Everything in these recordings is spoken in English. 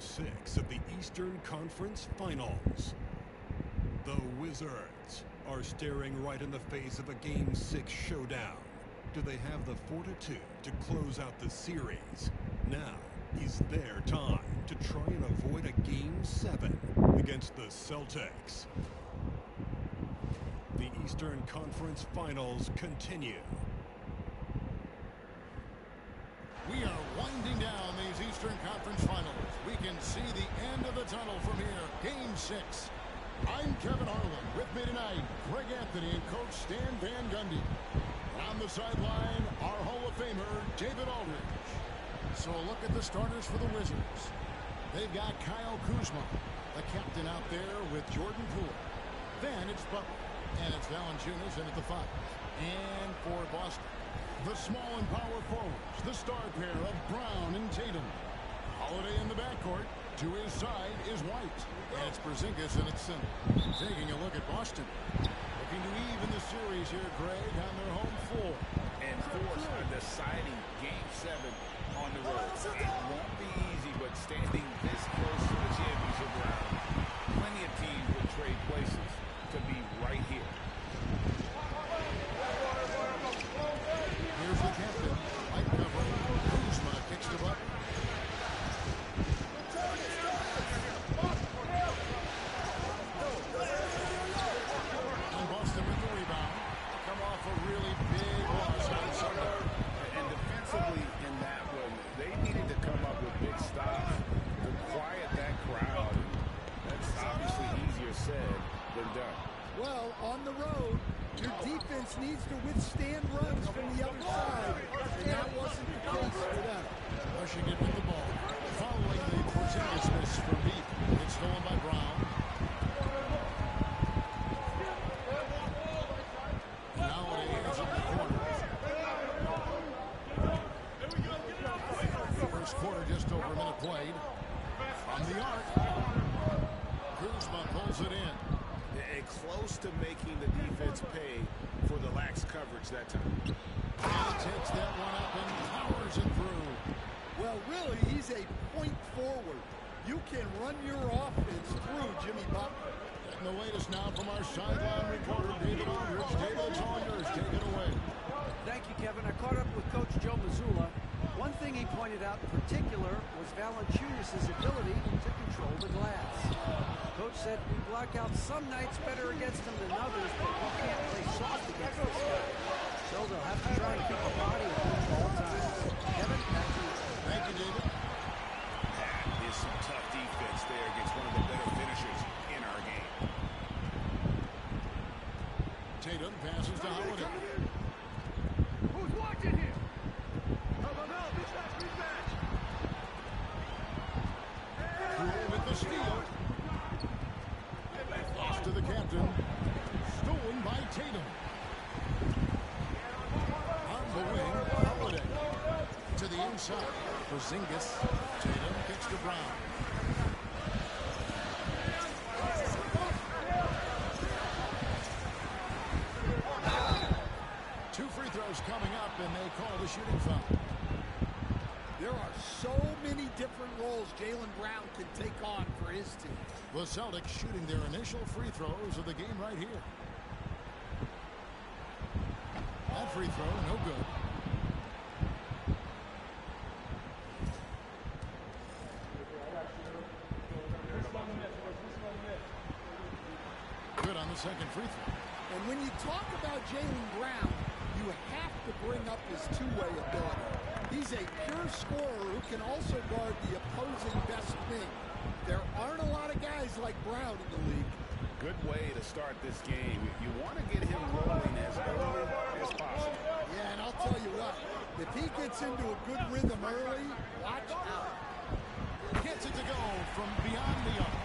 6 of the Eastern Conference Finals. The Wizards are staring right in the face of a Game 6 showdown. Do they have the fortitude to close out the series? Now is their time to try and avoid a Game 7 against the Celtics. The Eastern Conference Finals continue. We are winding down these Eastern Conference Finals. We can see the end of the tunnel from here. Game 6. I'm Kevin Harlan. With me tonight, Greg Anthony and Coach Stan Van Gundy. On the sideline, our Hall of Famer, David Aldridge. So a look at the starters for the Wizards. They've got Kyle Kuzma, the captain out there with Jordan Poole. Then it's Butler, and it's Valanciunas in at the 5. And for Boston, the small and power forwards, the star pair of Brown and Tatum. Holiday in the backcourt. To his side is White. And it's Porzingis in its center. Taking a look at Boston. Looking to even the series here, Greg, on their home floor. And force a deciding Game 7 on the road. It won't be easy, but standing this close to the championship round, plenty of teams would trade places to be right here. Here's the captain. Light covering. Kuzma kicks the bucket. And Boston with the rebound. Come off a really big loss on Sunday. And defensively in that one, they needed to come up with big stops to quiet that crowd. That's obviously easier said than done. Well, on the road, your defense needs to withstand runs from the other side, and that wasn't the case for them. Rushing it with the ball. Following the Porzingis miss from deep. It's stolen by Brown. Nowadays in the corner. First quarter, just over a minute played. From the arc. Kuzma pulls it in. Close to making the defense pay for the lax coverage that time. And he takes that one up and powers it through. Well, really, he's a point forward. You can run your offense through Jimmy Butler. And the latest now from our sideline reporter, David Aldridge. David, it's all yours. Take it away. Thank you, Kevin. I caught up with Coach Joe Mazzulla. One thing he pointed out in particular was Valanciunas' ability to control the glass. Coach said we block out some nights better against him than others, but we can't play soft against this guy. So they'll have to try and keep the body of him at all times. Kevin, back to you. Thank you, David. That is some tough defense there against one of the better finishers in our game. Tatum passes to Holiday. Who's watching here? Poole with the steal. Lost to the captain. Stolen by Tatum. On the wing, Holiday. To the inside. Porzingis. Tatum kicks to Brown. Two free throws coming up, and they call the shooting foul. There are so many different roles Jaylen Brown can take on for his team. The Celtics shooting their initial free throws of the game right here. That free throw, no good. Good on the second free throw. And when you talk about Jaylen Brown, you have to bring up his two-way ability. He's a pure scorer who can also guard the opposing best wing. There aren't a lot of guys like Brown in the league. Good way to start this game. You want to get him rolling as early as possible. Yeah, and I'll tell you what, if he gets into a good rhythm early, watch out. Gets it to go from beyond the arc.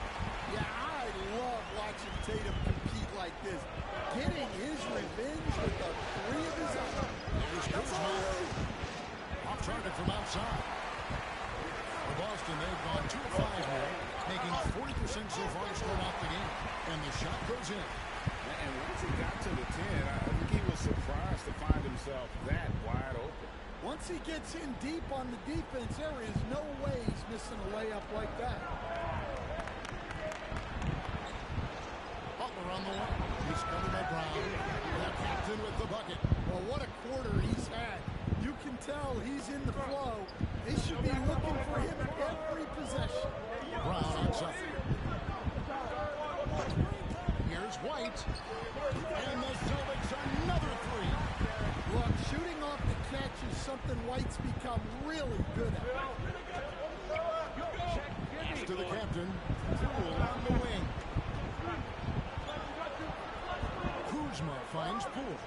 Yeah, I love watching Tatum compete like this. Getting his revenge with the three of his own. Here's Kuzma. Off target from outside. For Boston, they've gone 2 of 5 here, making 40% so far to start off the game. And the shot goes in. And once he got to the 10, I think he was surprised to find himself that wide open. Once he gets in deep on the defense, there is no way he's missing a layup like that. Butler on the wing. He's covered by Brown. The captain with the bucket. Well, what a quarter he's had. You can tell he's in the flow. They should be looking for him at every possession. Brown outside. Here's White. And the Celtics another three. Look, shooting off the catch is something White's become really good at. Pass to the captain. Poole on the wing. Kuzma finds Poole.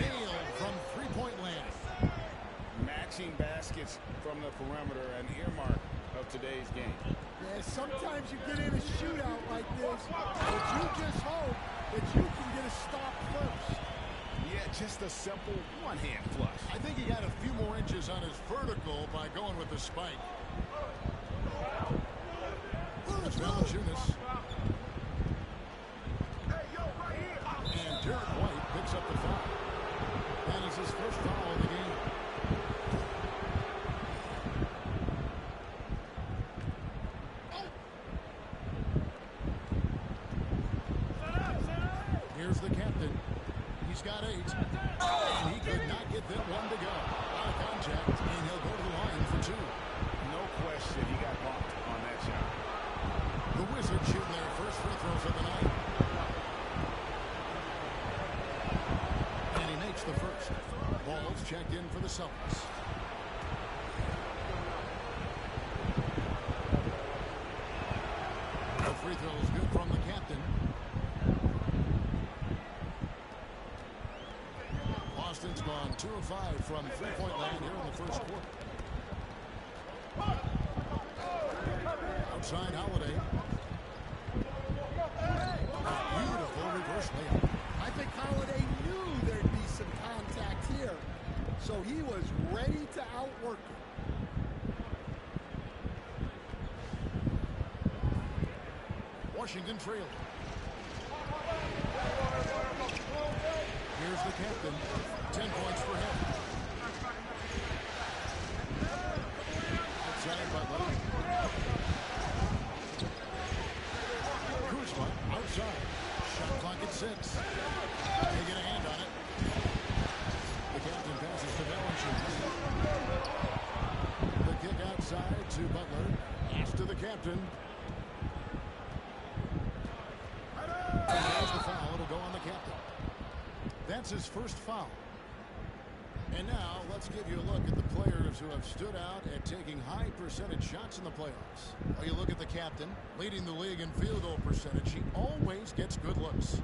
Nailed from three-point land. Matching baskets from the perimeter, an earmark of today's game. Yeah, sometimes you get in a shootout like this, but you just hope that you can get a stop first. Yeah, just a simple one-hand flush. I think he got a few more inches on his vertical by going with the spike. That's Valanciunas. And Derek White picks up the foul. That is his first foul of the game. Here's the captain. He's got 8. And he could not get that one to go. Out of contact, and he'll go to the line for 2. No question, he got bumped on that shot. The Wizards shooting their first free throws of the night. And he makes the first. Ball's checked in for the Celtics. The free throw is good from the captain. Boston's gone 2 of 5 from three-point land here in the first quarter. Outside Holiday. Beautiful reverse layup. I think Holiday knew there'd be some contact here, so he was ready to outwork it. Washington trailing. Here's the captain. 10 points for him. Outside Butler. Kuzma outside. Shot clock at 6. They get a hand on it. The captain passes to Valanciunas. The kick outside to Butler. Pass to the captain. And there's the foul. It'll go on the captain. That's his first foul. And now let's give you a look at the players who have stood out at taking high percentage shots in the playoffs. Well, you look at the captain, leading the league in field goal percentage. He always gets good looks.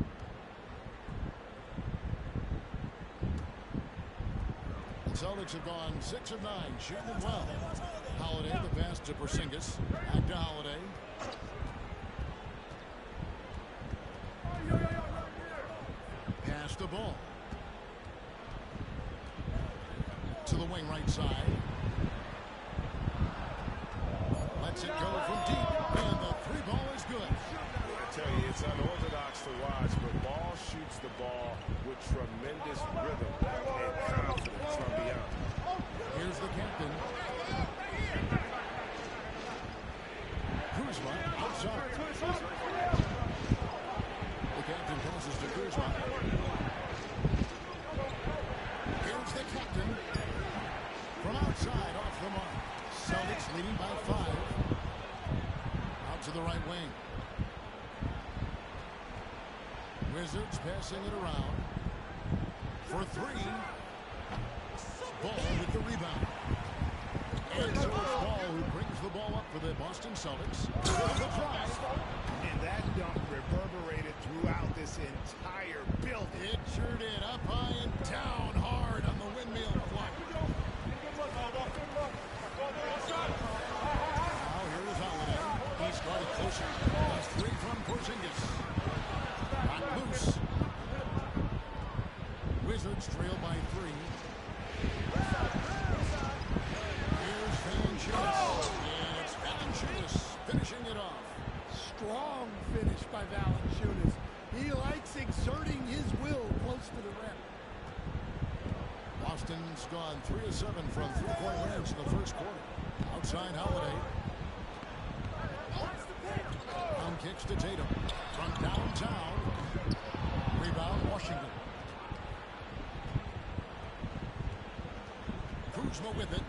The Celtics have gone 6 of 9, shooting them well. Holiday, the pass to Porzingis. Back to Holiday. Pass the ball. To the wing right side. Lets it go from deep. And the 3 ball is good. I tell you, it's unorthodox to watch, but Ball shoots the ball with tremendous rhythm and confidence from beyond. Here's the captain. Kuzma outside. The captain passes to Kuzma. Here's the captain. From outside, off the mark. Celtics leading by 5. Out to the right wing. Wizards passing it around. For 3. Ball with the rebound. And so it's Ball who brings the ball up for the Boston Celtics. The drive. And that dunk reverberated throughout this entire building. It sure did. Up high and down hard on the windmill flight. Now here is Holiday. He's got it closer. That's 3 from Porzingis. Not loose. Wizards trail by 3. Here's Valanciunas. And it's Valanciunas finishing it off. Strong finish by Valanciunas. He likes exerting his will close to the rim. Boston's gone 3 of 7 from three-point range in the first quarter. Outside Holiday. Down kicks to Tatum. From downtown. Rebound Washington. Kuzma with it.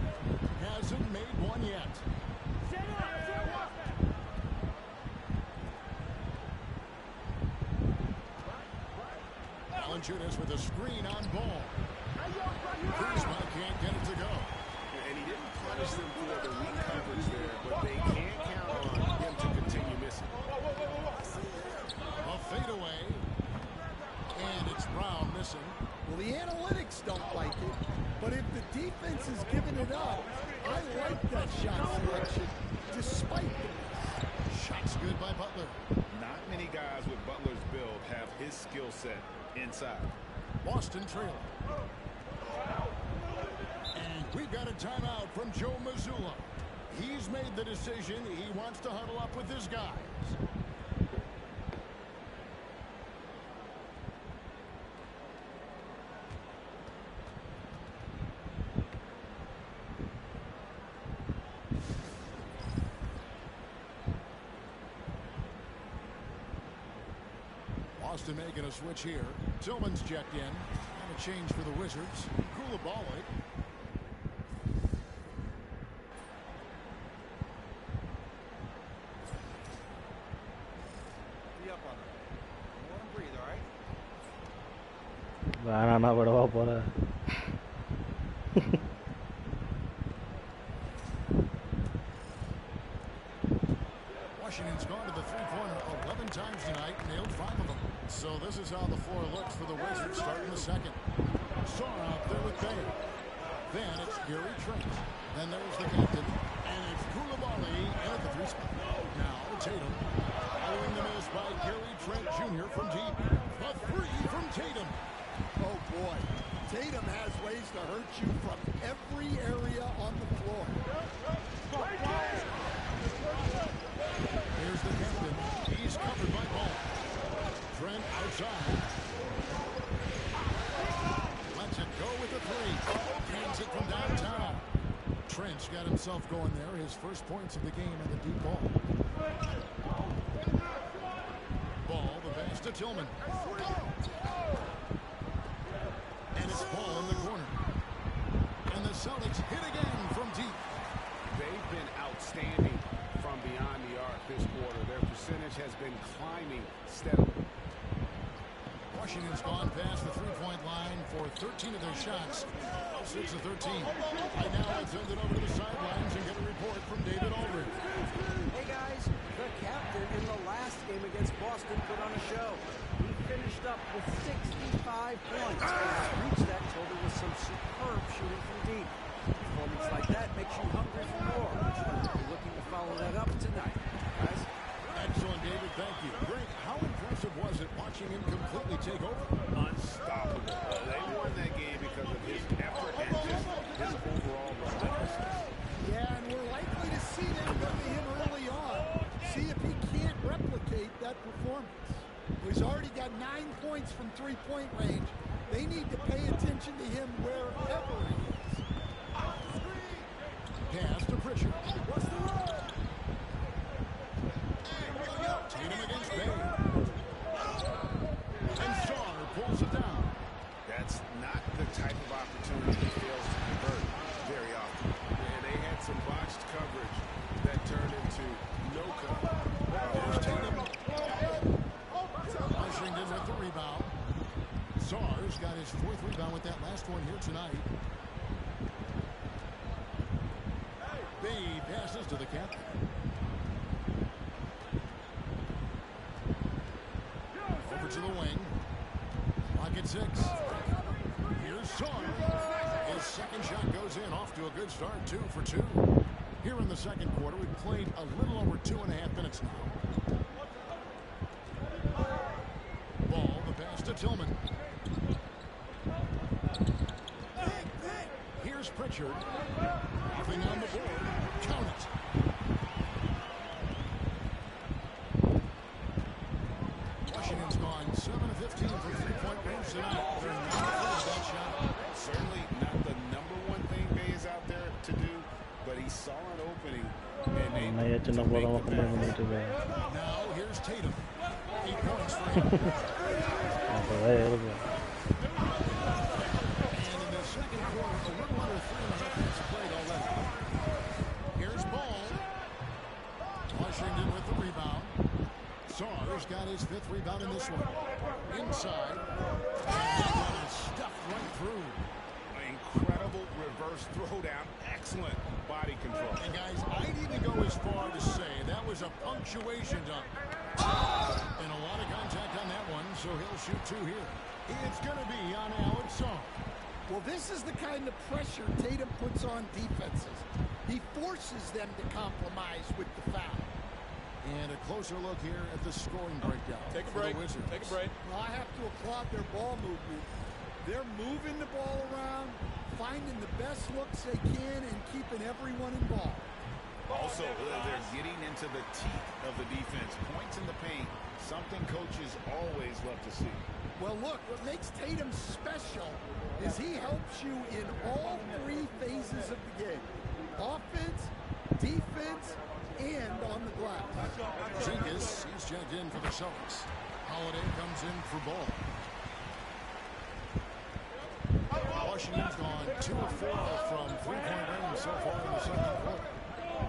Hasn't made one yet. Valanciunas with a screen on ball. Kuzma can't get it to go. And he didn't punish them for the weak coverage there, but they can't count on him to continue missing. A fadeaway. And it's Brown missing. Well, the analytics don't like it, but if the defense is giving it up, I like that shot selection, despite the miss. Shot's good by Butler. Not many guys with Butler's build have his skill set inside. Boston trailing. And we've got a timeout from Joe Mazzulla. He's made the decision. He wants to huddle up with his guys. Boston making a switch here. Tillman's checked in. And a change for the Wizards. Koulibaly. Be up on him. Let him breathe, all right? வேணாம்னா விடவா போற Washington's gone to the three-pointer 11 times tonight, nailed 5 of them. So this is how the floor looks for the Wizards starting the second. Saw out there with Bay. Then it's Gary Trent. Then there's the captain. And it's Koulibaly at the three spot. Now Tatum. Following the miss by Gary Trent Jr. from deep. A three from Tatum. Oh, boy. Tatum has ways to hurt you from every area on the floor. Here's the captain. He's covered by Ball. Trent outside. Lets it go with the three. Hands it from downtown. Trent's got himself going there. His first points of the game on the deep ball. Ball, the pass to Tillman. And it's Ball in the corner. And the Celtics hit again from deep. They've been outstanding from beyond the arc this quarter. Their percentage has been climbing steadily. Washington's gone past the three-point line for 13 of their shots. 6 of 13. Right now, let's send it over to the sidelines and get a report from David Aldridge. Hey, guys, the captain in the last game against Boston put on a show. He finished up with 65 points and reached that total with some superb shooting from deep. Performance like that makes you hungry for more. We're looking to follow that up tonight, guys. Excellent, David. Thank you. Greg, how impressive was it watching him completely take over? Unstoppable. They won that game because of his effort and just his overall relentlessness. Yeah, and we're likely to see them go to him early on. See if he can't replicate that performance. He's already got 9 points from three-point range. They need to pay attention to him wherever he is. Pass to Pritchard. What's the run? Tatum against Bay. And Shaw pulls it down. That's not the type of opportunity he fails to convert very often. And they had some botched coverage that turned into no cover. Here's Tatum. Washington with the rebound. Czar's got his 4th rebound with that last one here tonight. Bay passes to the captain. Over to the wing. Lock at 6. Here's Czar. His second shot goes in, off to a good start, 2 for 2. Here in the second quarter, we've played a little over 2.5 minutes now. Ball, the pass to Tillman. Here's Pritchard. Nothing on the board. Count it. Washington's gone 7 of 15 from three-point range tonight. They're not afraid of that shot. Certainly not the saw an opening and able May to చిన్న make గోడ the మొక్కలు pass. ఉంటుంది Now here's Tatum. 8 points for him. And in the second quarter, a little under 3.5 minutes played already. Here's Ball. Washington with the rebound. Saar's got his 5th rebound in this one. Inside. And that one is stuffed right through. Incredible reverse throwdown. Excellent body control. And guys, I'd even go as far to say that was a punctuation dunk. And a lot of contact on that one, so he'll shoot 2 here. It's going to be on Alex Saar. Well, this is the kind of pressure Tatum puts on defenses. He forces them to compromise with the foul. And a closer look here at the scoring breakdown. Take a for break. the Wizards. Take a break. Well, I have to applaud their ball movement. They're moving the ball around, finding the best looks they can, and keeping everyone involved. Also, they're getting into the teeth of the defense. Points in the paint. Something coaches always love to see. Well, look, what makes Tatum special is he helps you in all 3 phases of the game. Offense, defense, and on the glass. Zingas, he's checked in for the Celtics. Holiday comes in for Ball. Washington's gone 2 of 4 from 3-point range so far in the second quarter.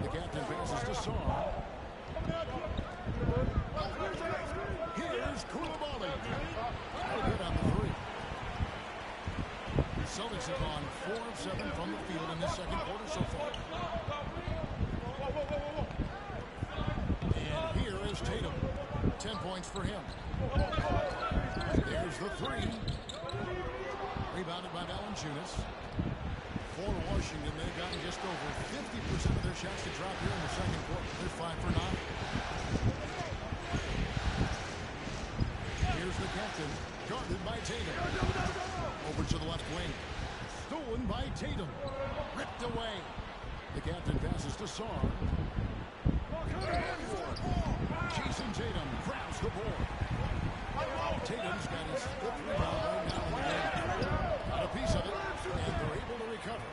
The captain passes to Saar. Here's Koulibaly. Good on the 3. The Celtics have gone 4 of 7 from the field in this second quarter so far. And here is Tatum. 10 points for him. There's the 3. Rebounded by Valanciunas. For Washington, they've gotten just over 50% of their shots to drop here in the second quarter. They're 5 for 9. Here's the captain, guarded by Tatum. Over to the left wing. Stolen by Tatum. Ripped away. The captain passes to Saar. Jason Tatum grabs the board. Tatum's got his 5th rebound right now in the game. Got a piece of it, and they're able to recover.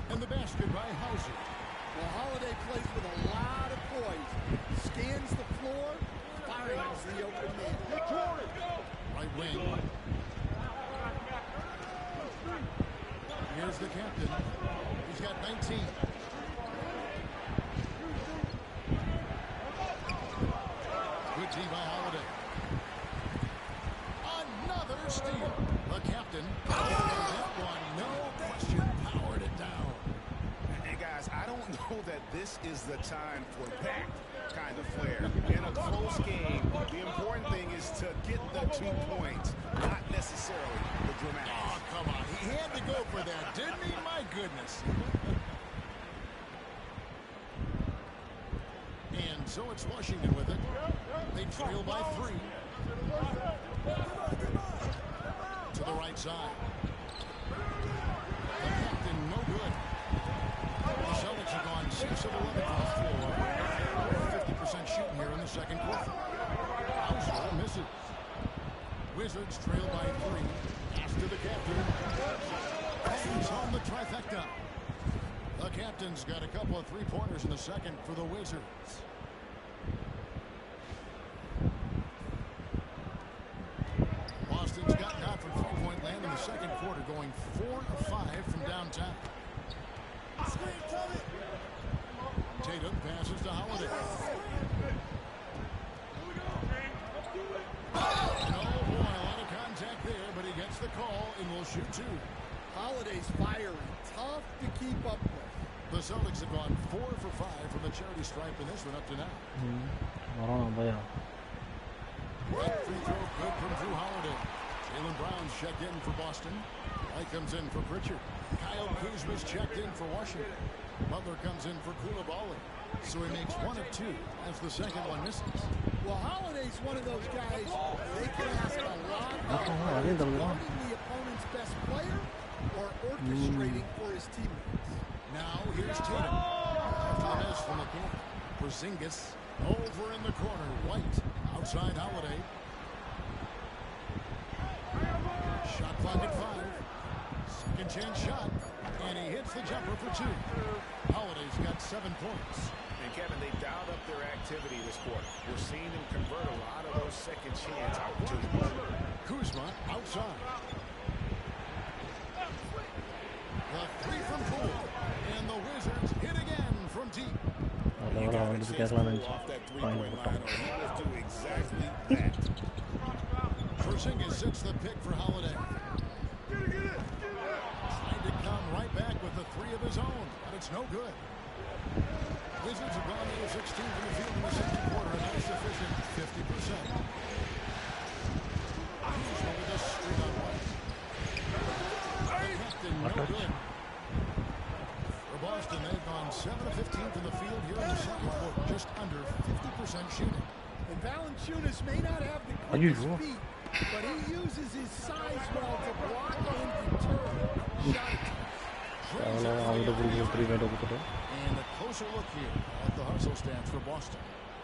And the basket by Hauser. Well, Holiday plays with a lot of poise. Scans the floor, finds the open man. Right wing. Here's the captain. He's got 19. Good team by Holiday. Another steal. The captain. That one, no question, powered it down. And guys, I don't know that this is the time for that kind of flair. In a close game, the important thing is to get the 2 points, not necessarily the dramatics. Oh, come on. He had to go for that, didn't he? My goodness. And so it's Washington with it. They trail by 3. To the right side. The captain, no good. The Celtics have gone 6 of 11 from the floor. 50% shooting here in the second quarter. Hauser misses. Wizards trail by 3. Pass to the captain. He's on the trifecta. The captain's got a couple of 3-pointers in the second for the Wizards. Boston's gotten out from 3-point land in the second quarter, going 4 of 5 from downtown. Tatum passes to Holiday. And oh boy, a lot of contact there, but he gets the call and will shoot 2. Holiday's firing. Tough to keep up with. The Celtics have gone 4 for 5 from the charity stripe in this one up to now. That free throw good from Drew Holiday. Jaylen Brown's checked in for Boston. White comes in for Pritchard. Kyle Kuzma's checked in for Washington. Butler comes in for Koulibaly. So he makes 1 of 2 as the second one misses. Well, Holiday's one of those guys they can ask a lot of guarding the opponent's best player or orchestrating for his teammates. Now here's Tatum. After the miss from the corner. Porzingis over in the corner. White outside Holiday. Shot clock at 5. Second chance shot. And he hits the jumper for 2. Holiday's got 7 points. And Kevin, they dialed up their activity this quarter. We're seeing them convert a lot of those second chance opportunities. Kuzma outside. The 3 from Poole. And the Wizards hit again from deep. You got a chance to pull off that three-point line, or he will do exactly that. Porzingis sits the pick for Holiday. Trying to come right back with the 3 of his own, but it's no good. Wizards have gone 8 of 16 from the field in the second quarter, and that's sufficient, 50%. Kuzma with a streak on one. Captain, no good. For Boston, they've gone 7 of 15 from the field here in the second quarter, just under 50% shooting. And Valanciunas may not have the quickest feet, but he uses his size well to block and deter shot. And a closer look here at the hustle stance for Boston.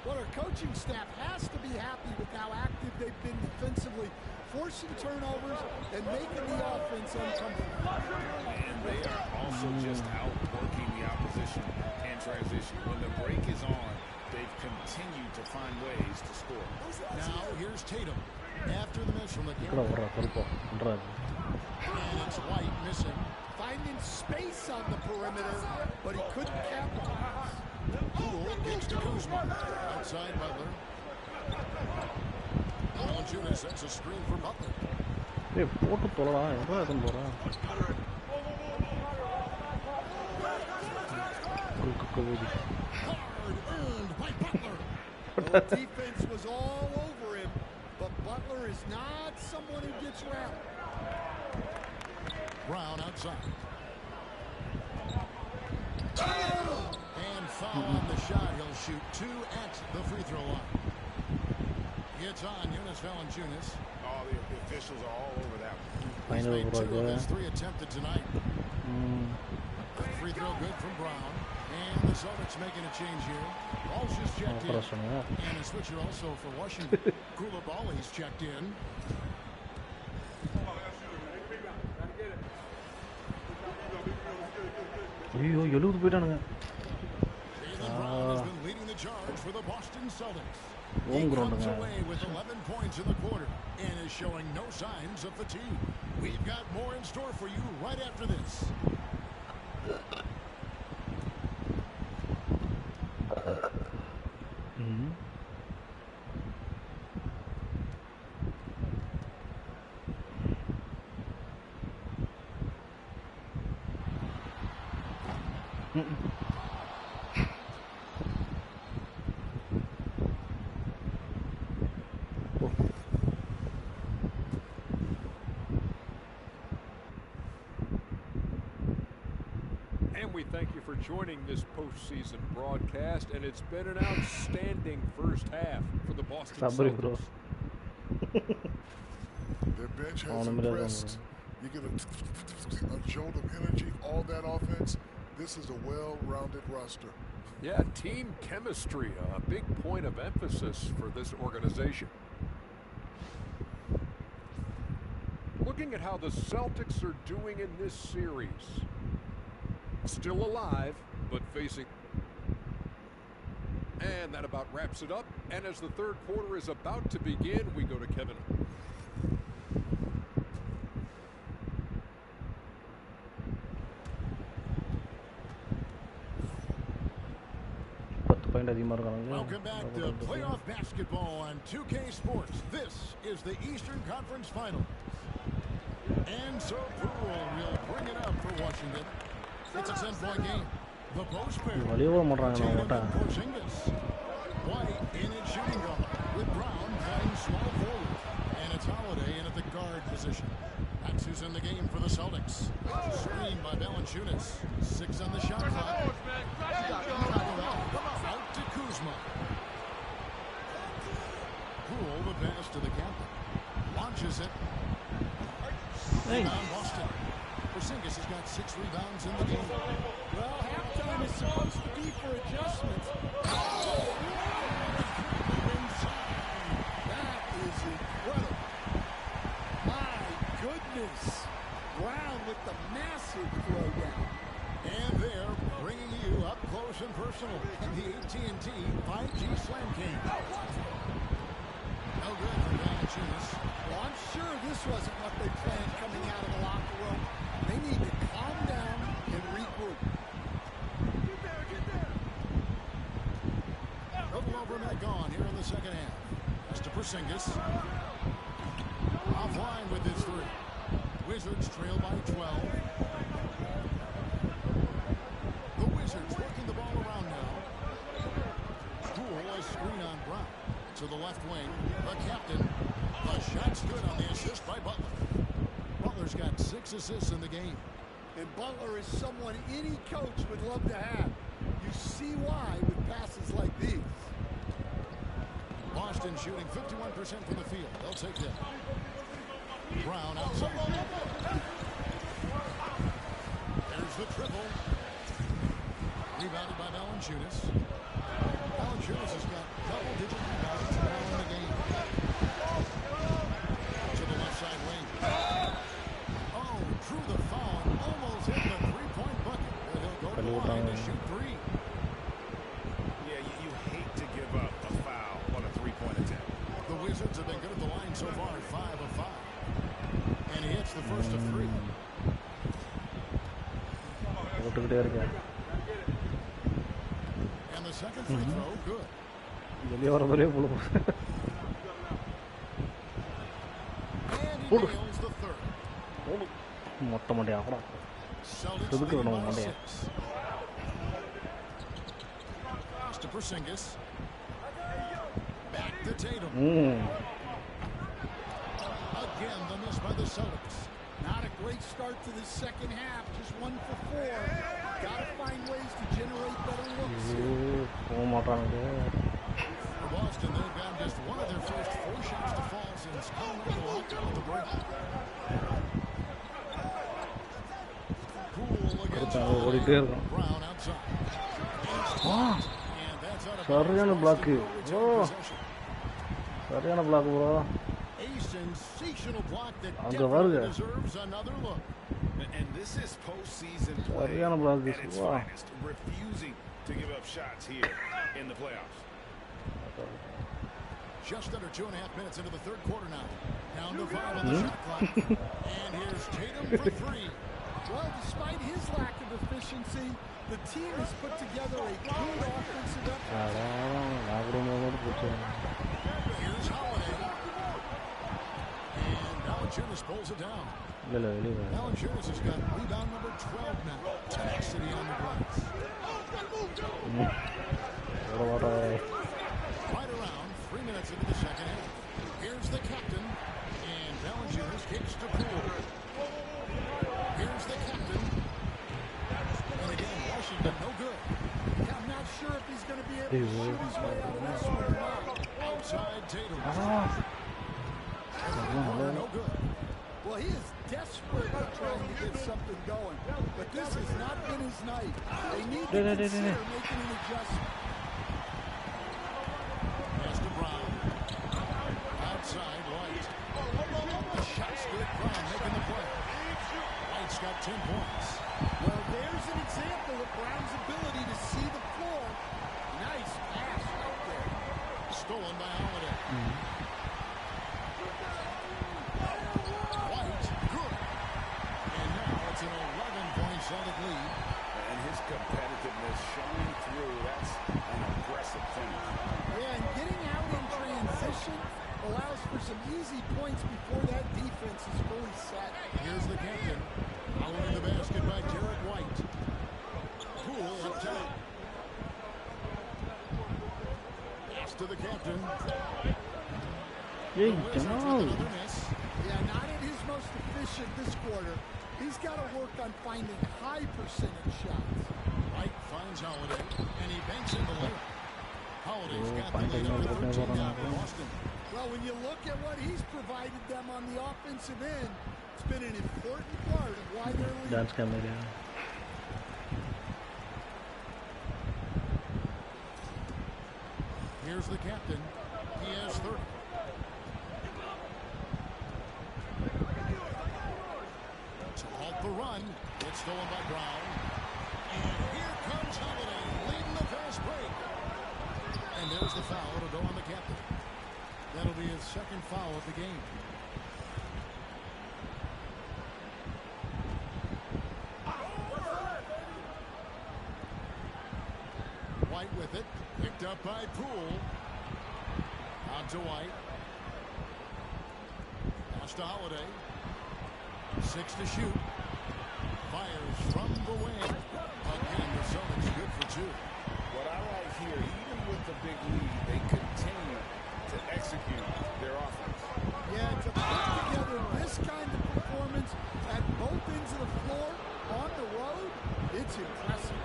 Well, our coaching staff has to be happy with how active they've been defensively, forcing turnovers and making the offense uncomfortable. And they are also just outworking the opposition in transition. When the break is on, they've continued to find ways to score. Now here's Tatum. After the miss from the camera. And it's White missing. Finding space on the perimeter, but he couldn't capitalize. Poole gets to Kuzma. Outside Butler. Valanciunas sets a screen for Butler. Hard earned by Butler. The defense was all over him, but Butler is not someone who gets rattled. Brown outside. And foul on the shot. He'll shoot 2 at the free throw line. It's on Jonas Valanciunas. Oh, the officials are all over that one. He's made 2 of his 3 attempted tonight. Free throw good from Brown. And the Celtics making a change here. Walsh is checked in. And a switcher also for Washington. Koulibaly's checked in. Jaylen Brown has been leading the charge for the Boston Celtics. He comes away with 11 points in the quarter and is showing no signs of fatigue. We've got more in store for you right after this. And we thank you for joining this postseason broadcast, and it's been an outstanding first half for the Boston Celtics. Their bench has impressed. You get a jolt of energy, all that offense. This is a well-rounded roster. Yeah, team chemistry, a big point of emphasis for this organization. Looking at how the Celtics are doing in this series. Still alive, but facing... And that about wraps it up. And as the third quarter is about to begin, we go to Kevin. Welcome back to playoff basketball on 2K Sports. This is the Eastern Conference Finals. And so Poole will bring it up for Washington. It's a 10-point game. The post pair. Tatum and Porzingis. White in its shooting guard with Brown playing small forward. And it's Holiday in at the guard position. That's who's in the game for the Celtics. Screen by Valanciunas. 6 on the shot clock. Out to Kuzma. Poole the pass to the captain. Launches it. Rebound Boston. Porzingis has got 6 rebounds in the game. Well, halftime is supposed to be for adjustments. That is incredible. My goodness. Brown with the massive throwdown. And they're bringing you you up close and personal in the AT&T 5G Slam King. No good for Valanciunas. Well, I'm sure this wasn't what they planned coming out of the locker room. They need to calm down and regroup. Total over net gone here in the second half. That's to Porzingis. Offline with his three. Wizards trail by 12. The Wizards working the ball around now. Poole, a screen on Brown. To the left wing, the captain. The shot's good on the assist by Butler. Butler's got 6 assists in the game. And Butler is someone any coach would love to have. You see why with passes like these. Boston shooting 51% from the field. They'll take that. Brown outside. There's the triple. Rebounded by Valanciunas. Valanciunas has got double-digit rebounds now in the game. To the left side wing. Oh, drew the foul. Almost hit the three-point bucket. But he'll go to the line to shoot 3. Yeah, you hate to give up a foul on a three-point attempt. The Wizards have been good at the line so far, 5 of 5. And he hits the first of 3. And the second free throw, good. And he nails the third. Celtics leading by 6. Pass to Porzingis. Back to Tatum. Again, the miss by the Celtics. Not a great start to the second half. Just 1 for 4. Got to find ways to generate better looks here. For Boston, they've gotten just one of their first 4 shots to fall since coming locked out of the break. Poole against Brown outside. And that's out of a sensational block that definitely deserves another look. And this is postseason play at its finest, refusing to give up shots here in the playoffs. Just under 2.5 minutes into the third quarter now. Down to 5 on the shot clock. And here's Tatum for 3. Well, despite his lack of efficiency, the team has put together a good offensive effort. Here's Holiday. And Valanciunas pulls it down. Valanciunas has got rebound number 12 now. Tenacity on the glass. Right around 3 minutes into the second half. Here's the captain. And Valanciunas kicks to Poole. Here's the captain. And again, Washington, no good. Yeah, I'm not sure if he's going to be able to shoot his way out of this one or not. Outside Tatum. No good. Well, he is desperately trying to get something going. But this has not been his night. They need to consider making an adjustment. Pass to Brown. Outside White. The shot's good. Brown making the play. White's got 10 points. Well, there's an example of Brown's ability to see the floor. Nice pass out there. Stolen by Holiday. White, good. And now it's an 11-point Celtic lead. And his competitiveness showing through. That's an aggressive finish. Yeah, and getting out in transition allows for some easy points before that defense is fully set. Here's the captain. Following the basket by Derek White. Poole up top. Pass to the captain. Another miss. Yeah, not at his most efficient this quarter. He's got to work on finding high percentage shots. White finds Holiday, and he banks in the layup. Holiday's got the lead on 13 down for Boston. Well, when you look at what he's provided them on the offensive end, it's been an important part of why they're leading. Dance camera. Here's the captain. He has 30. To halt the run. It's stolen by Brown. And here comes Holiday. there's the foul. It'll go on the captain. That'll be his second foul of the game. White with it. Picked up by Poole. Out to White. Pass to Holiday. 6 to shoot. Fires from the wing. Again, the Celtics good for 2. What I like here, even with the big lead, they continue to execute their offense. Yeah, to put together this kind of performance at both ends of the floor on the road, it's impressive.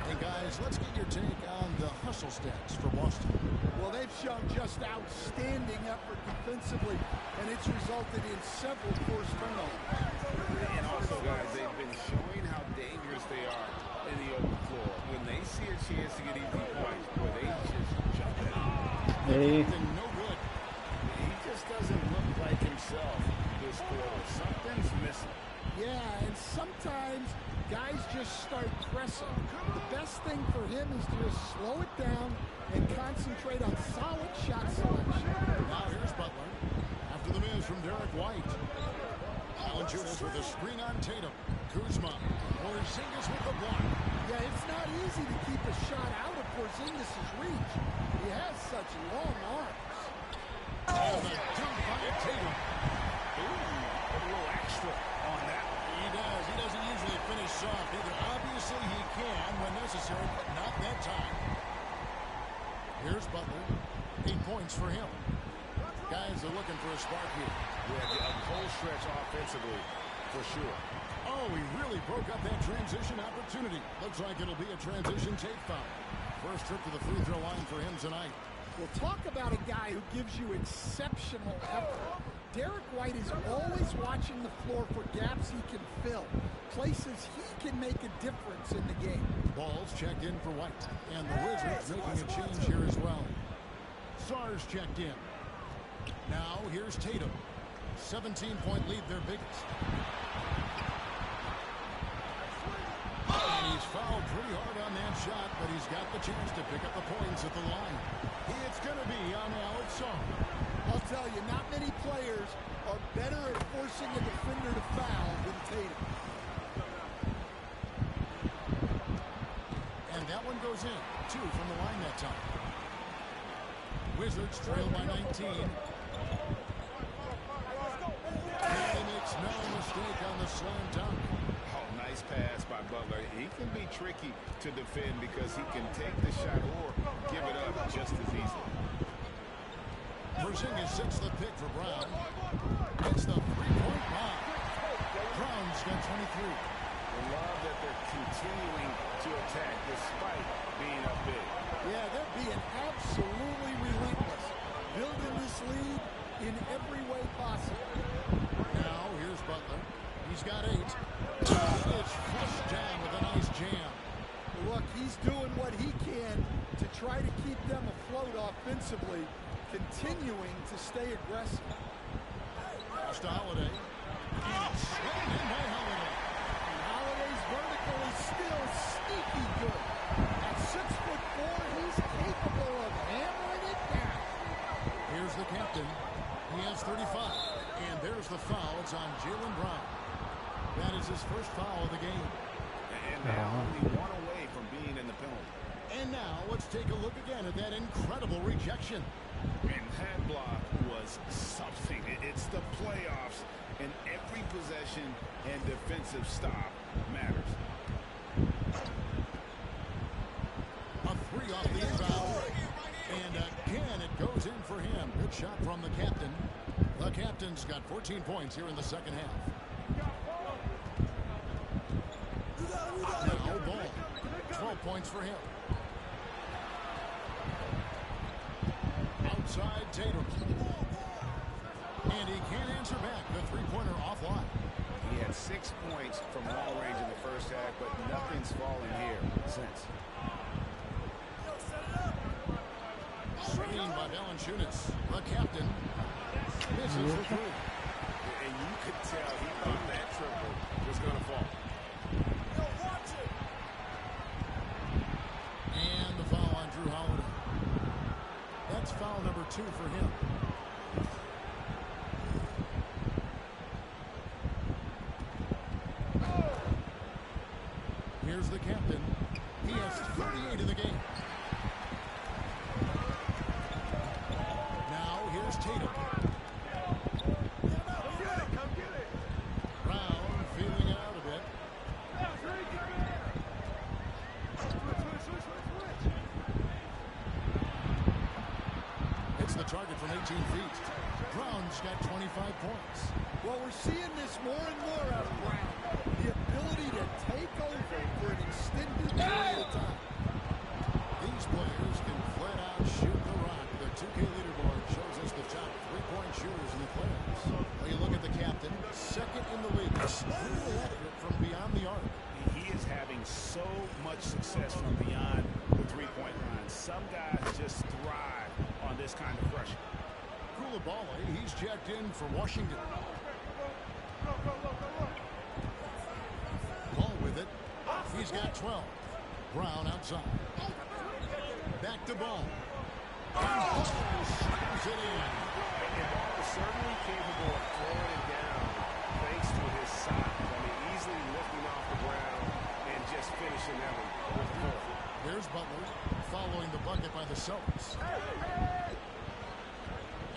Hey, guys, let's get your take on the hustle stats for Boston. Well, they've shown just outstanding effort defensively, and it's resulted in several forced turnovers. And also, guys, they've been showing how dangerous they are in the open floor. When they see a chance to get easy points, boy, they just jump in. Hey. No good. He just doesn't look like himself this quarter. Something's missing. Yeah, and sometimes guys just start pressing. The best thing for him is to just slow it down and concentrate on solid shot selection. Now here's Butler. After the miss from Derek White. Valanciunas with a screen on Tatum. Kuzma. Porzingis with the block. Yeah, it's not easy to keep a shot out of Porzingis' reach. He has such long arms. And the dunk by Tatum. Ooh, a little extra on that. He does. He doesn't usually finish soft either. Obviously, he can when necessary, but not that time. Here's Butler. 8 points for him. Guys are looking for a spark here. Yeah, a cold stretch offensively, for sure. Oh, he really broke up that transition opportunity. Looks like it'll be a transition take foul. First trip to the free throw line for him tonight. Well, talk about a guy who gives you exceptional effort. Derek White is always watching the floor for gaps he can fill, places he can make a difference in the game. Ball's checked in for White, and the Wizards making a change here as well. Sarge checked in. Now here's Tatum. 17-point lead, their biggest. And he's fouled pretty hard on that shot, but he's got the chance to pick up the points at the line. It's going to be on Alex Song. I'll tell you, not many players are better at forcing a defender to foul than Tatum. And that one goes in. 2 from the line that time. Wizards trail by 19. And he makes no mistake on the slam dunk. Oh, nice pass by Butler. He can be tricky to defend because he can take the shot or give it up just as easily. Porzingis sets the pick for Brown. It's the three-point bomb. Brown's got 23. I love that they're continuing to attack despite being up big. Yeah, they're being absolutely relentless, building this lead in every way possible. Now here's Butler. He's got 8. It's flushed down with a nice jam. Look, he's doing what he can to try to keep them afloat offensively, continuing to stay aggressive. Pass to Holiday. And it's slammed in by Holiday. And Holiday's vertical is still sneaky good. At 6'4", he's capable of hammering it down. Here's the captain. He has 35. And there's the foul. It's on Jaylen Brown. That is his first foul of the game. And now only one away from being in the penalty. And now let's take a look again at that incredible rejection. And that block was something. It's the playoffs, and every possession and defensive stop matters. A 3 off the inbound. And again, it goes in for him. Good shot from the captain. The captain's got 14 points here in the second half. Now ball. 12 points for him. Outside Tatum. And he can't answer back. The three-pointer offline. He had 6 points from long range in the first half, but nothing's fallen here since. Screen by Valanciunas. The captain misses the three. And you could tell he thought that triple was going to fall. And the foul on Drew Holiday. 2 for him. Here's the captain. He has 38 in the game. Now here's Tatum. Come get it. Brown feeling out a bit. It's the target from 18 feet. Brown's got 25 points. Well, we're seeing this more and more out of Brown. The ability to take over for an extended period of time. These players can flat out shoot the rock. The 2K leaderboard shows us the top three-point shooters in the playoffs. Well, you look at the captain, second in the league. Extremely accurate from beyond the arc. He is having so much success from beyond the three-point line. Some guys just thrive on this kind of pressure. Coulibaly, he's checked in for Washington. Ball with it. He's got 12. Brown outside. Back to Ball. And Ball slams it in. And Ball is certainly capable of throwing it down thanks to his size. I mean, easily lifting off the ground and just finishing that one with the ball. Here's Butler following the bucket by the Celtics.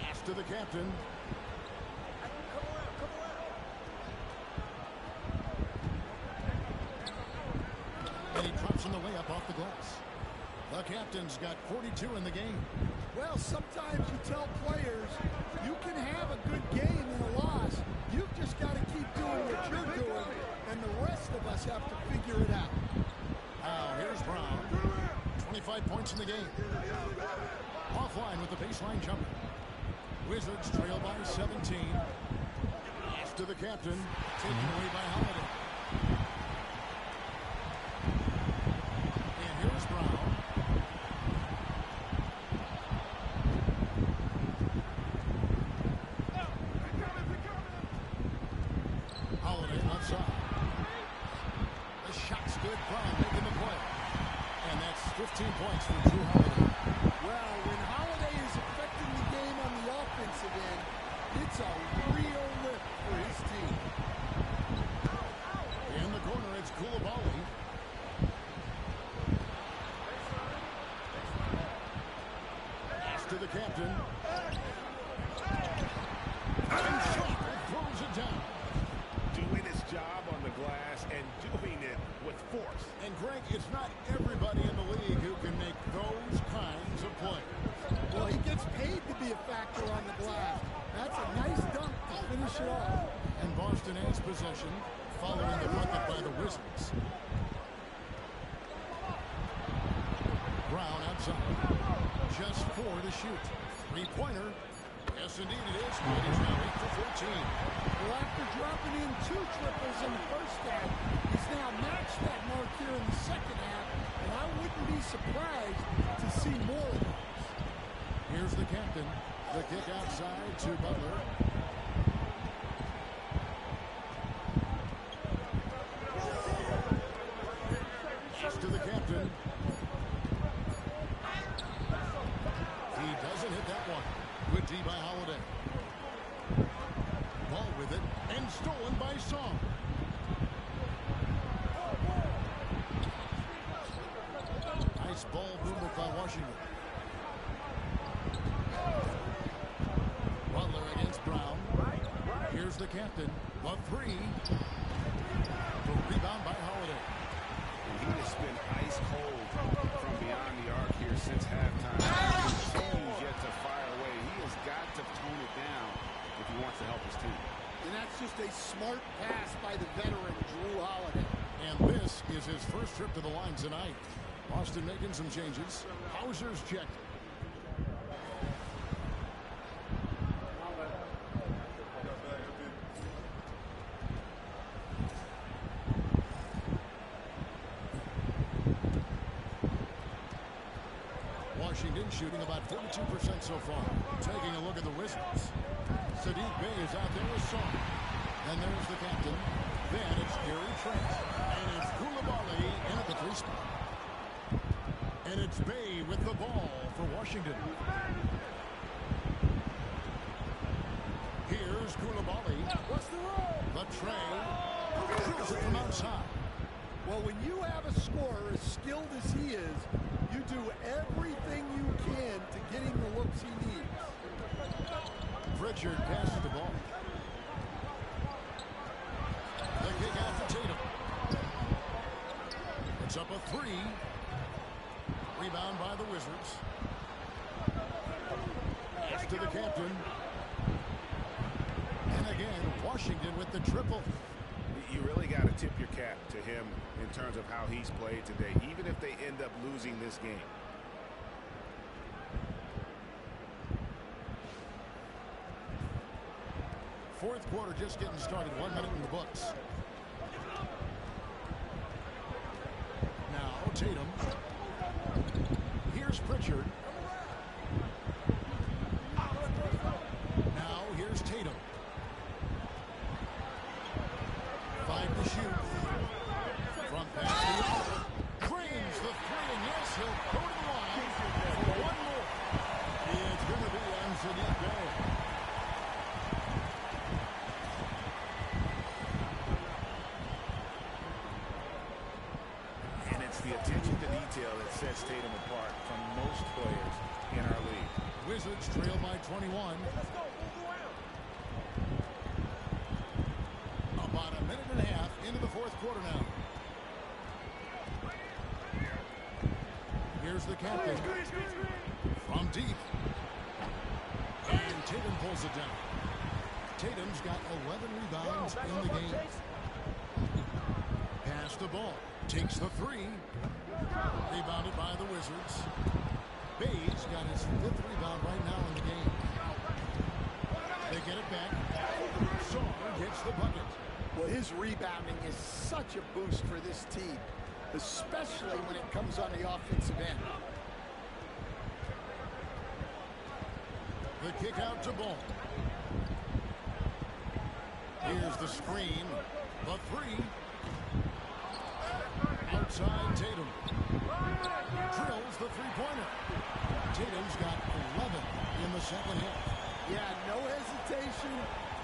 Pass to the captain. And he drops in the layup off the glass. The captain's got 42 in the game. Well, sometimes you tell players you can have a good game and a loss. You've just got to keep doing what you're doing, and the rest of us have to figure it out. Now, here's Brown. 25 points in the game. Offline with the baseline jumper. Wizards trail by 17. Pass to the captain. Taken away by Holiday. And here's Brown. Holiday left side. The shot's good. Brown making the play. And that's 15 points for Drew Holiday. Well, when Holiday is affecting the game on the offensive end, it's a real lift for his team. In the corner, it's Coulibaly. Pass to the captain. And Sharper throws it down. Doing his job on the glass and doing it with force. And Greg, it's not everybody in the league who can make those kinds of plays. Well, he gets paid to be a factor on the glass. That's a nice dunk to finish it off. And Boston has possession following the bucket by the Wizards. Brown outside. Just 4 to shoot. Three-pointer. Yes, indeed it is. And he's now 8 for 14. Well, after dropping in 2 triples in the first half, he's now matched that mark here in the second half, and I wouldn't be surprised to see more of those. Here's the captain. The kick outside to Butler. Pass to the captain. He doesn't hit that one. Good D by Holiday. Ball with it and stolen by Song. Nice ball movement by Washington. Butler against Brown. Here's the captain. The 3. The rebound by Holiday. And he has been ice cold from beyond the arc here since halftime. He continues yet to fire away. He has got to tone it down if he wants to help his team. And that's just a smart pass by the veteran, Drew Holiday. And this is his first trip to the line tonight. Boston making some changes. Hauser's checked. Washington shooting about 42% so far. Taking a look at the Wizards. Sadiq Bey is out there with Song. And there's the captain. Then it's Gary Trent. And it's Coulibaly in at the 3 spot. And it's Bey with the ball for Washington. Here's Koulibaly. What's the roll? The tray. Drills it from outside. Well, when you have a scorer as skilled as he is, you do everything you can to get him the looks he needs. Pritchard passes the ball. The kick out to Tatum. It's up a three. Rebound by the Wizards. Pass to the captain. And again, Washington with the triple. You really got to tip your cap to him in terms of how he's played today, even if they end up losing this game. Fourth quarter just getting started. 1 minute in the books. Now Tatum. Here's Pritchard. Now here's Tatum. 5 to shoot. Front pass. Cranes the three, and yes, he'll go to the line for one more. It's going to be on Sadiq Bey. And it's the attention to detail that sets Tatum apart from most players in our league. Wizards trail by 21. About a minute and a half into the fourth quarter now. Here's the captain. From deep. And Tatum pulls it down. Tatum's got 11 rebounds in the game. Pass the ball. Takes the three. Rebounded by the Wizards. Bay's got his 5th rebound right now in the game. They get it back. Song gets the bucket. Well, his rebounding is such a boost for this team, especially when it comes on the offensive end. The kick out to Ball. Here's the screen. The three. Outside Tatum. Drills the three-pointer. Tatum's got 11 in the second half. Yeah, no hesitation,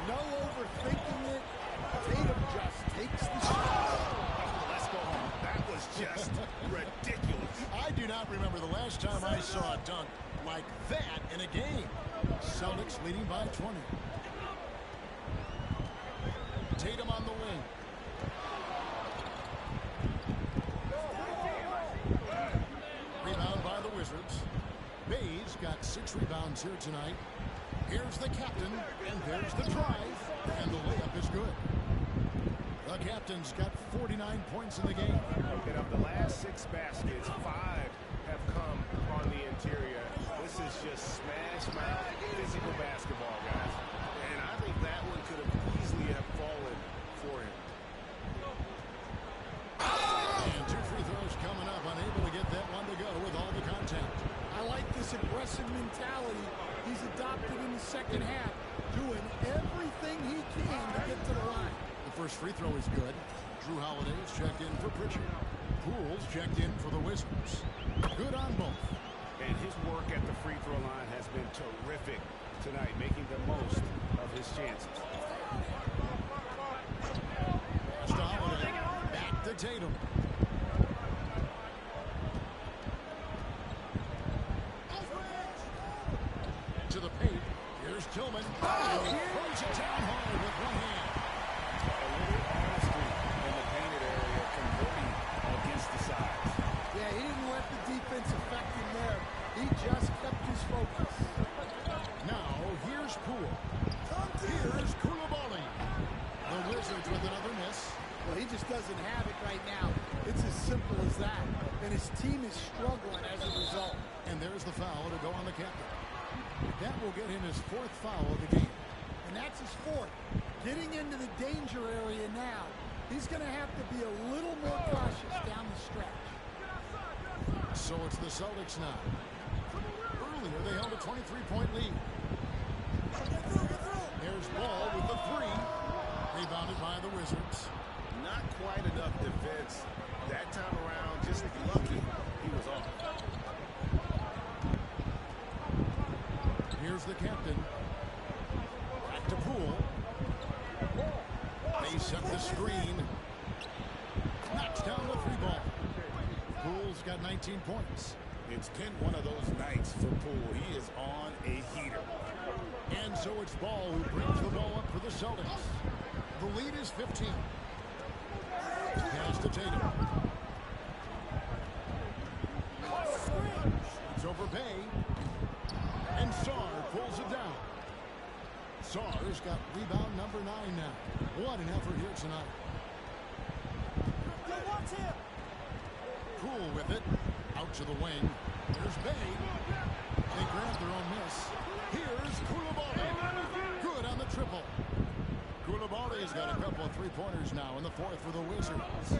no overthinking it. Tatum just takes the shot. Let's go home. That was just ridiculous. I do not remember the last time I saw a dunk like that in a game. Celtics leading by 20. Tatum on the wing. Rebound by the Wizards. Bay's got 6 rebounds here tonight. Here's the captain, and there's the drive, and the layup is good. The captain's got 49 points in the game. And of the last 6 baskets, 5 have come on the interior. This is just smash mouth physical basketball, guys. And I think that one could have easily have fallen for him. And 2 free throws coming up, unable to get that one to go with all the contact. I like this aggressive mentality he's adopted in the second half, doing everything he can to get to the line. The first free throw is good. Drew Holiday's checked in for Pritchard. Poole's checked in for the Wizards. Good on both. And his work at the free throw line has been terrific tonight, making the most of his chances. Pass to Holiday. Back to Tatum. To the paint. Here's Tillman. And he throws it down hard with one hand. A little honesty in the painted area, converting against the sides. Yeah, he didn't let the defense affect him there. He just kept his focus. Now, here's Poole. Here's Koulibaly. The Wizards with another miss. Well, he just doesn't have it right now. It's as simple as that. And his team is struggling as a result. And there's the foul to go on the captain. That will get him his 4th foul of the game. And that's his 4th. Getting into the danger area now. He's going to have to be a little more cautious down the stretch. So it's the Celtics now. Earlier, they held a 23-point lead. There's Ball with the three. Rebounded by the Wizards. Not quite enough defense. That time around, just lucky he was off. Here's the captain. Back to Poole. They set the screen. Knocks down the 3-ball. Poole's got 19 points. It's 10-1 of those nights for Poole. He is on a heater. And so it's Ball who brings the ball up for the Celtics. The lead is 15. Pass to Tatum. It's over Bay. And Sarr pulls it down. Sarr's got rebound number 9 now. What an effort here tonight. Poole with it. Out to the wing. There's Bay. They grab their own miss. Here's Coulibaly. Good on the triple. Coulibaly's got a couple of three-pointers now in the fourth for the Wizards.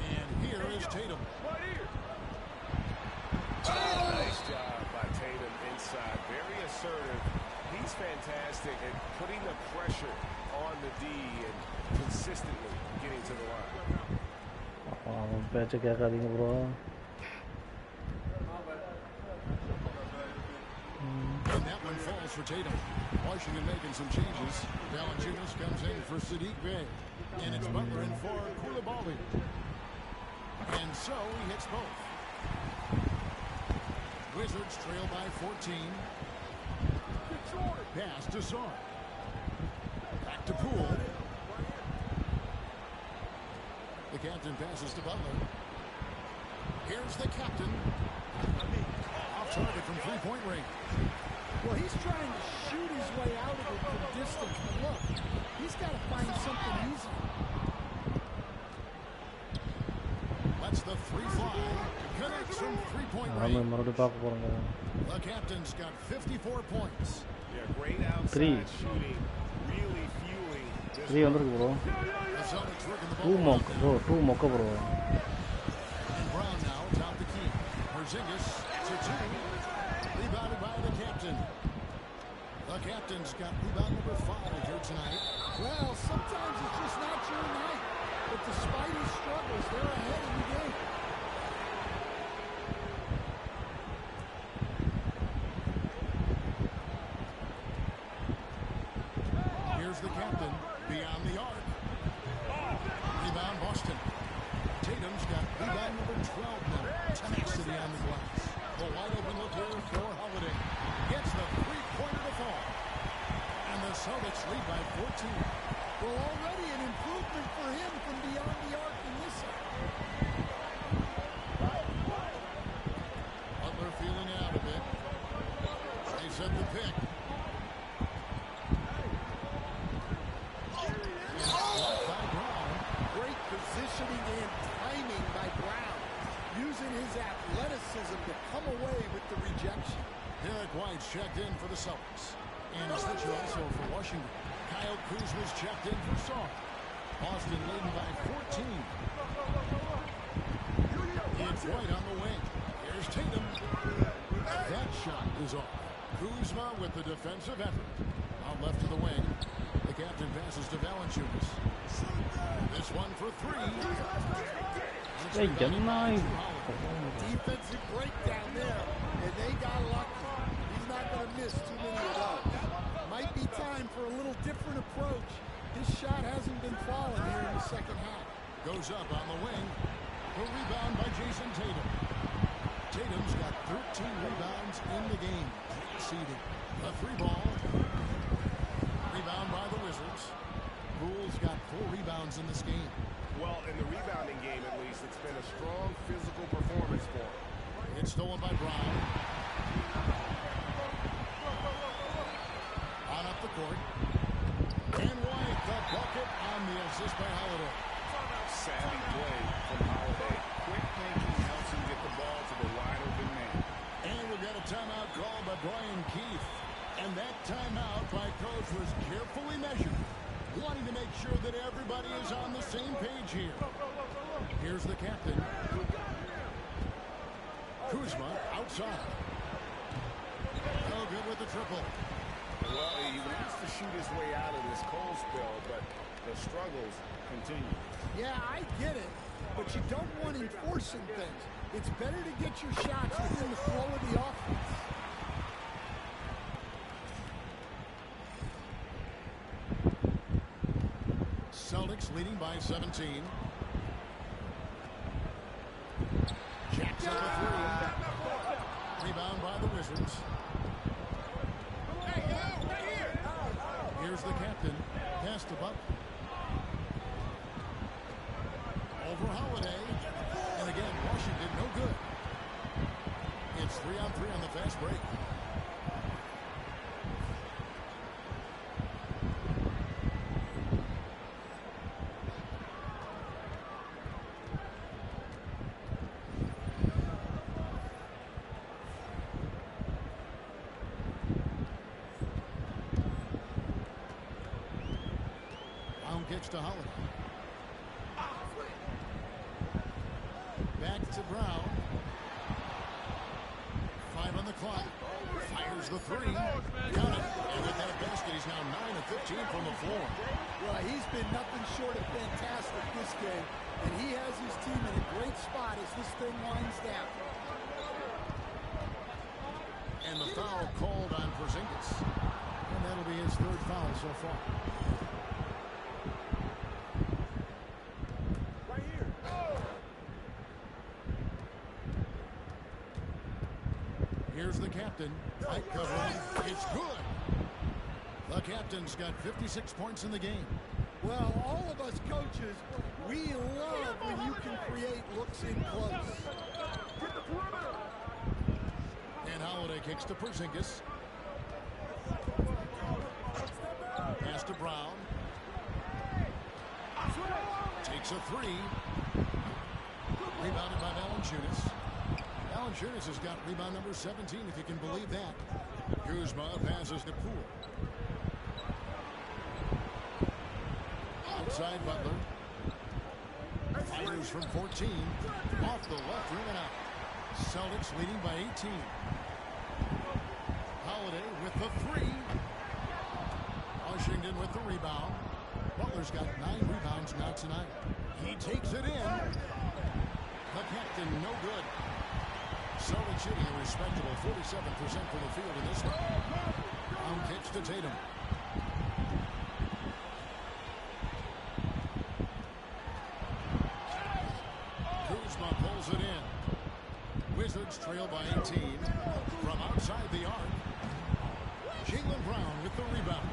And here is Tatum. Nice job by Tatum inside. Very assertive. He's fantastic at putting the pressure on the D and consistently getting to the line. Patch क्या करेंगे bro? And that one falls for Tatum. Washington making some changes. Valanciunas comes in for Sadiq Bey. And it's Butler in for Coulibaly. And so he hits both. Wizards trail by 14. Pass to Sarr. Back to Poole. The captain passes to Butler. Here's the captain. Off target from three-point range. Well, he's trying to shoot his way out of it from distance. But look, he's got to find something easy. Lets the three fly. Connects from three-point range. The captain's got 54 points. Yeah, great outside shooting. Really fueling this. 3 under bro. The Celtics working the 2 ball. Mokka bro. And Brown now top the key. Porzingis to 2. Rebounded by the captain. The captain's got rebound number 5 here tonight. Well, sometimes it's just not your night. But despite his struggles, they're ahead in the game. Here's the captain beyond the arc. Rebound Boston. Tatum's got rebound number 12 now. Tenacity on the glass. The wide open look here for Holiday. Gets the three-pointer to fall. And the Celtics lead by 14. Well, already an improvement for him from beyond the arc in this one. Butler feeling it out a bit. They set the pick. Great positioning and timing by Brown, using his athleticism to come away with the rejection. Derek White's checked in for the Celtics. And a switcher also for Washington. Kyle Kuzma's checked in for Sarr. Boston leading by 14. It's White on the wing. Here's Tatum. That shot is off. Kuzma with the defensive effort. Out left to the wing. The captain passes to Valanciunas. This one for 3. Defensive breakdown there, and they got lucky. He's not going to miss too many of those. Might be time for a little different approach. His shot hasn't been falling here in the second half. Goes up on the wing. The rebound by Jason Tatum. Tatum's got 13 rebounds in the game. Seeded. A 3-ball. Rebound by the Wizards. Poole's got 4 rebounds in this game. Well, in the rebounding game, at least, it's been a strong physical performance for him. It's stolen by Brown. On up the court. And White, the bucket on the assist by Holiday. Savvy play from Holiday. Quick thinking helps him get the ball to the wide open man. And we've got a timeout called by Brian Keefe. And that timeout by Coach was carefully measured, wanting to make sure that everybody is on the same page here. Here's the captain. Kuzma outside. No good with the triple. Well, he wants to shoot his way out of this cold spell, but the struggles continue. Yeah, I get it, but you don't want enforcing things. It's better to get your shots within the flow of the offense. Celtics leading by 17. Jacks up a three. Rebound by the Wizards. Here's the captain. Pass to Buck. Over Holiday. And again, Washington no good. It's 3-on-3 on the fast break. Gets to Holiday. Back to Brown. 5 on the clock. Fires the three. Got it. And with that basket, he's now 9 of 15 from the floor. Well, he's been nothing short of fantastic this game. And he has his team in a great spot as this thing winds down. And the foul called on Porzingis. And that'll be his 3rd foul so far. Here's the captain. Tight cover. It's good. The captain's got 56 points in the game. Well, all of us coaches, we love when you can create looks in close. And Holiday kicks to Porzingis. Pass to Brown. Takes a three. Rebounded by Valanciunas. Valanciunas has got rebound number 17, if you can believe that. Kuzma passes to Poole. Outside Butler. Fires from 14. Off the left rim and out. Celtics leading by 18. Holiday with the three. Washington with the rebound. Butler's got 9 rebounds now tonight. He takes it in. The captain no good. Celtics shooting a respectable 47% from the field in this one. Brown kicks to Tatum. Kuzma pulls it in. Wizards trail by 18. From outside the arc. Jaylen Brown with the rebound.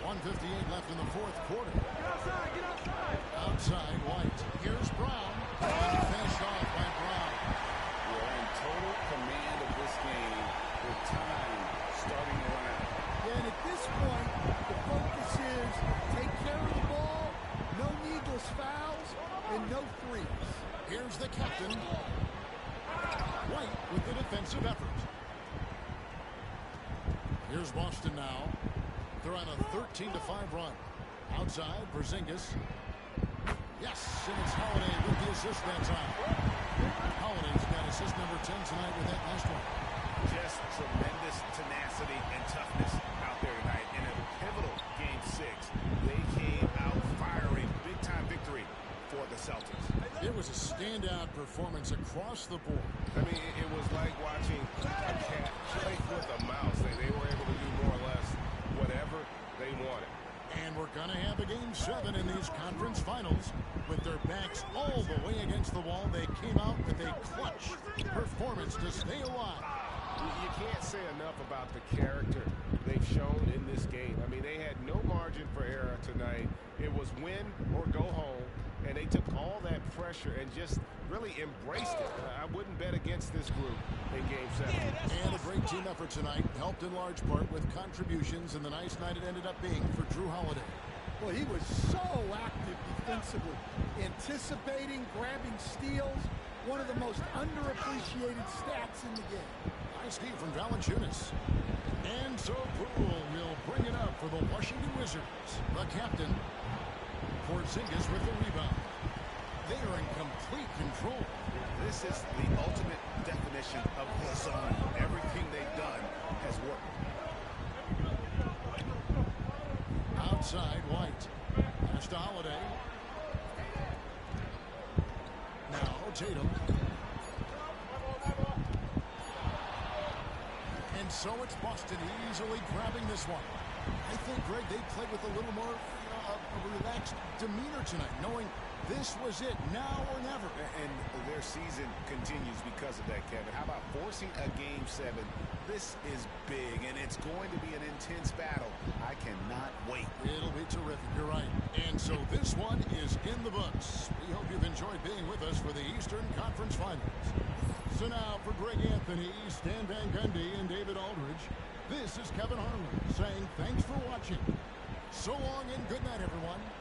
1:58 left in the 4th quarter. Outside White. Here's Brown. And finished off by Brown. We're in total command of this game with time starting to run out. And at this point, the focus is take care of the ball, no needless fouls, and no threes. Here's the captain. White with the defensive effort. Here's Boston now. They're on a 13-5 run. Outside, Porzingis. Yes, and it's Holiday with the assist that time. Holiday's got assist number 10 tonight with that last one. Just tremendous tenacity and toughness out there tonight in a pivotal Game 6. They came out firing. Big-time victory for the Celtics. It was a standout performance across the board. I mean, it was like watching a cat play with a mouse. They were able to do more or less whatever they wanted. And we're going to have a Game 7 in these conference finals. With their backs all the way against the wall, they came out with a clutch performance to stay alive. You can't say enough about the character they've shown in this game. I mean, they had no margin for error tonight. It was win or go home, and they took all that pressure and just really embraced it. I wouldn't bet against this group in Game 7. And a great team effort tonight, helped in large part with contributions, and the nice night it ended up being for Drew Holiday. Well, he was so active defensively, anticipating, grabbing steals, one of the most underappreciated stats in the game. Nice D from Valanciunas. And so Poole will bring it up for the Washington Wizards. The captain, Porzingis with the rebound. They are in complete control. This is the ultimate definition of the zone. Everything they've done has worked. Outside, White. Pass to Holiday. Now, Tatum. And so it's Boston easily grabbing this one. I think, Greg, they played with a little more a relaxed demeanor tonight, knowing this was it, now or never. And their season continues because of that, Kevin. How about forcing a Game 7? This is big, and it's going to be an intense battle. I cannot wait. It'll be terrific, you're right. And so this one is in the books. We hope you've enjoyed being with us for the Eastern Conference Finals. So now for Greg Anthony, Stan Van Gundy, and David Aldridge, this is Kevin Harlan saying thanks for watching. So long and good night, everyone.